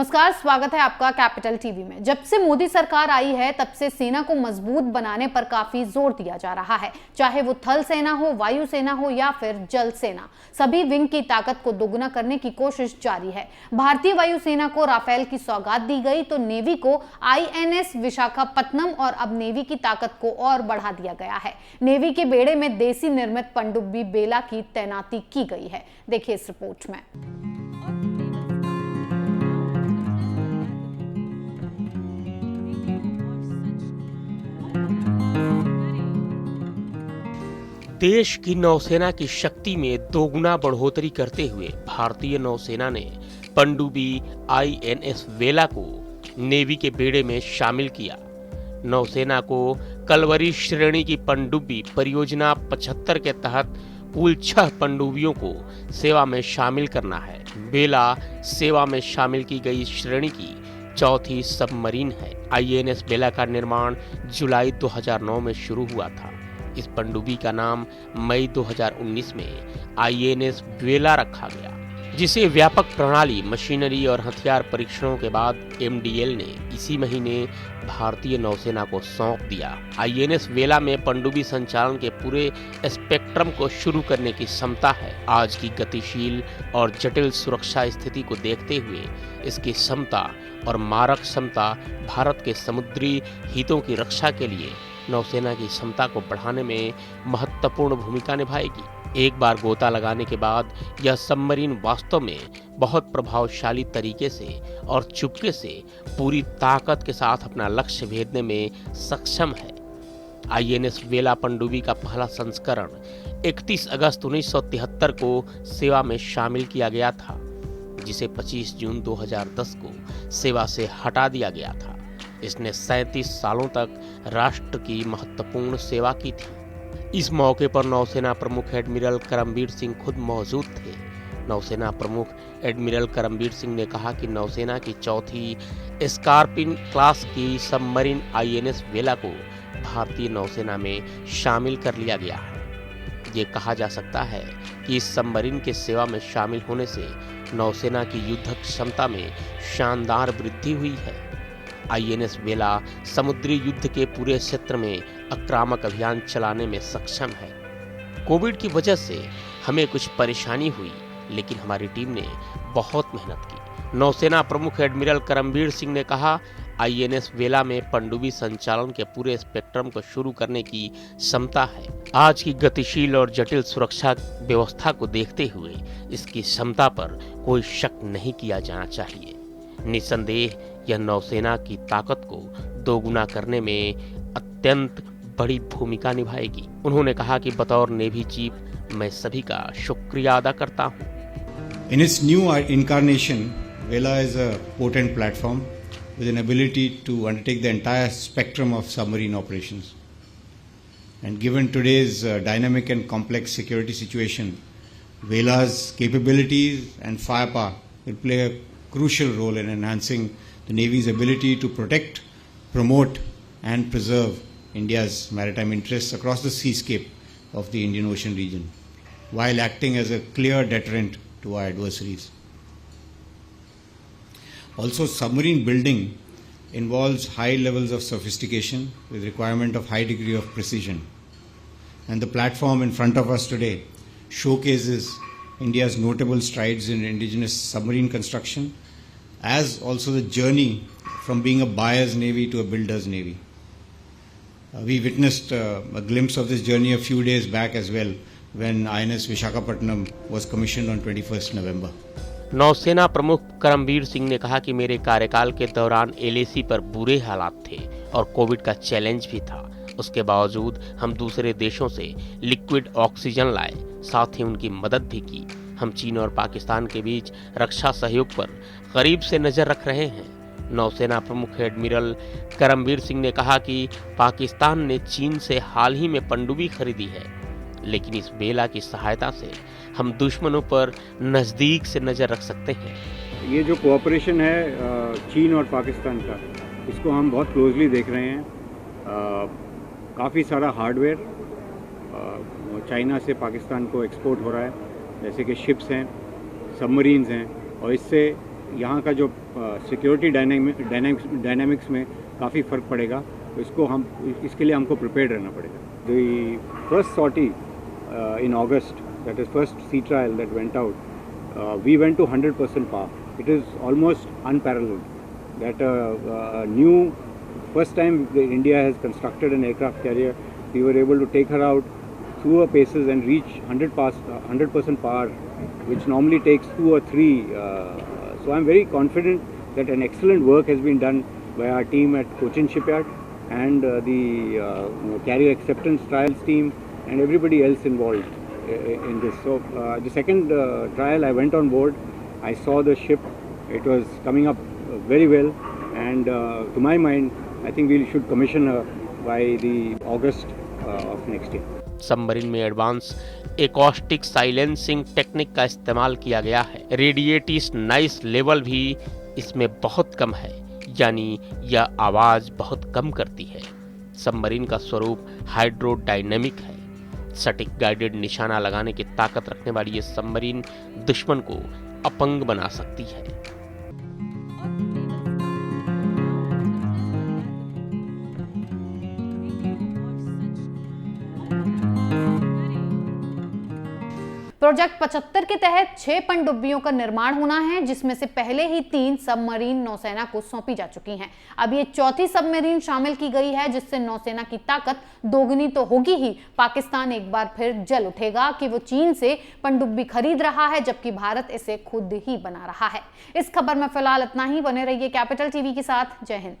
नमस्कार, स्वागत है आपका कैपिटल टीवी में। जब से मोदी सरकार आई है तब से सेना को मजबूत बनाने पर काफी जोर दिया जा रहा है। चाहे वो थल सेना हो, वायु सेना हो या फिर जल सेना, सभी विंग की ताकत को दोगुना करने की कोशिश जारी है। भारतीय वायु सेना को राफेल की सौगात दी गई तो नेवी को INS विशाखापत्तनम और अब नेवी की ताकत को और बढ़ा दिया गया है। नेवी के बेड़े में देसी निर्मित पनडुब्बी बेला की तैनाती की गई है। देखिए इस रिपोर्ट में। देश की नौसेना की शक्ति में दोगुना बढ़ोतरी करते हुए भारतीय नौसेना ने पनडुब्बी INS वेला को नेवी के बेड़े में शामिल किया। नौसेना को कलवरी श्रेणी की पनडुब्बी परियोजना 75 के तहत कुल 6 पनडुब्बियों को सेवा में शामिल करना है। वेला सेवा में शामिल की गई श्रेणी की चौथी सबमरीन है। INS वेला का निर्माण जुलाई 2009 में शुरू हुआ था। इस पनडुब्बी का नाम मई 2019 में INS वेला रखा गया, जिसे व्यापक प्रणाली, मशीनरी और हथियार परीक्षणों के बाद MDL ने इसी महीने भारतीय नौसेना को सौंप दिया। INS वेला में पनडुब्बी संचालन के पूरे स्पेक्ट्रम को शुरू करने की क्षमता है। आज की गतिशील और जटिल सुरक्षा स्थिति को देखते हुए इसकी क्षमता और मारक क्षमता भारत के समुद्री हितों की रक्षा के लिए नौसेना की क्षमता को बढ़ाने में महत्वपूर्ण भूमिका निभाएगी। एक बार गोता लगाने के बाद यह सबमरीन वास्तव में बहुत प्रभावशाली तरीके से और चुपके से पूरी ताकत के साथ अपना लक्ष्य भेदने में सक्षम है। INS वेला पनडुब्बी का पहला संस्करण 31 अगस्त 1973 को सेवा में शामिल किया गया था, जिसे 25 जून 2010 को सेवा से हटा दिया गया था। इसने 37 सालों तक राष्ट्र की महत्वपूर्ण सेवा की थी। इस मौके पर नौसेना प्रमुख एडमिरल करमबीर सिंह खुद मौजूद थे। नौसेना प्रमुख एडमिरल करमबीर सिंह ने कहा कि नौसेना की चौथी स्कॉर्पियन क्लास की सबमरीन INS वेला को भारतीय नौसेना में शामिल कर लिया गया है। ये कहा जा सकता है कि इस सबमरीन के सेवा में शामिल होने से नौसेना की युद्धक क्षमता में शानदार वृद्धि हुई है। INS वेला समुद्री युद्ध के पूरे क्षेत्र में आक्रामक अभियान चलाने में सक्षम है। कोविड की वजह से हमें कुछ परेशानी हुई, लेकिन हमारी टीम ने बहुत मेहनत की। नौसेना प्रमुख एडमिरल करमबीर सिंह ने कहा, INS वेला में पनडुब्बी संचालन के पूरे स्पेक्ट्रम को शुरू करने की क्षमता है। आज की गतिशील और जटिल सुरक्षा व्यवस्था को देखते हुए इसकी क्षमता पर कोई शक नहीं किया जाना चाहिए। निसंदेह यह नौसेना की ताकत को दोगुना करने में अत्यंत बड़ी भूमिका निभाएगी। उन्होंने कहा कि बतौर नेवी चीफ मैं सभी का शुक्रिया अदा करता हूँ। In its new incarnation, Vela is a potent platform with an ability to undertake the entire spectrum of submarine operations. And given today's dynamic and complex security situation, Vela's capabilities and firepower will play a crucial role in enhancing the Navy's ability to protect, promote and preserve India's maritime interests across the seascape of the Indian Ocean region, while acting as a clear deterrent to our adversaries. Also, submarine building involves high levels of sophistication with requirement of high degree of precision. And the platform in front of us today showcases India's notable strides in indigenous submarine construction, as also the journey from being a buyer's navy to a builder's navy. We witnessed a glimpse of this journey a few days back as well, when INS Vishakhapatnam was commissioned on 21st November. नौसेना प्रमुख करमबीर सिंह ने कहा कि मेरे कार्यकाल के दौरान LAC पर बुरे हालात थे और कोविड का चैलेंज भी था। उसके बावजूद हम दूसरे देशों से लिक्विड ऑक्सीजन लाए, साथ ही उनकी मदद भी की। हम चीन और पाकिस्तान के बीच रक्षा सहयोग पर करीब से नजर रख रहे हैं। नौसेना प्रमुख एडमिरल करमबीर सिंह ने कहा कि पाकिस्तान ने चीन से हाल ही में पनडुब्बी खरीदी है, लेकिन इस वेला की सहायता से हम दुश्मनों पर नज़दीक से नज़र रख सकते हैं। ये जो कोऑपरेशन है चीन और पाकिस्तान का, इसको हम बहुत क्लोजली देख रहे हैं। काफ़ी सारा हार्डवेयर चाइना से पाकिस्तान को एक्सपोर्ट हो रहा है, जैसे कि शिप्स हैं, सबमरीन्स हैं, और इससे यहाँ का जो सिक्योरिटी डायनामिक्स में काफ़ी फ़र्क पड़ेगा, तो इसके लिए हमको प्रिपेयर्ड रहना पड़ेगा। The first sortie in August, that is first sea trial that went out, we went to 100% power. It is almost unparalleled. That first time India has constructed an aircraft carrier, we were able to take her out through her paces and reach 100% power, which normally takes 2 or 3. So I'm very confident that an excellent work has been done by our team at Cochin Shipyard and the carrier acceptance trials team and everybody else involved in this. So the second trial, I went on board, I saw the ship, it was coming up very well, and to my mind, I think we should commission her by the August of next year. Submarine में advance acoustic silencing technique का इस्तेमाल किया गया है। रेडिएटिस noise level भी इसमें बहुत कम है, यानी यह आवाज बहुत कम करती है। सबमरीन का स्वरूप हाइड्रोडायनेमिक है। सटीक गाइडेड निशाना लगाने की ताकत रखने वाली ये सबमरीन दुश्मन को अपंग बना सकती है। प्रोजेक्ट 75 के तहत 6 पनडुब्बियों का निर्माण होना है, जिसमें से पहले ही 3 सबमरीन नौसेना को सौंपी जा चुकी हैं। अब ये चौथी सबमरीन शामिल की गई है, जिससे नौसेना की ताकत दोगुनी तो होगी ही, पाकिस्तान एक बार फिर जल उठेगा कि वो चीन से पनडुब्बी खरीद रहा है, जबकि भारत इसे खुद ही बना रहा है। इस खबर में फिलहाल इतना ही। बने रहिए कैपिटल टीवी के साथ। जय हिंद।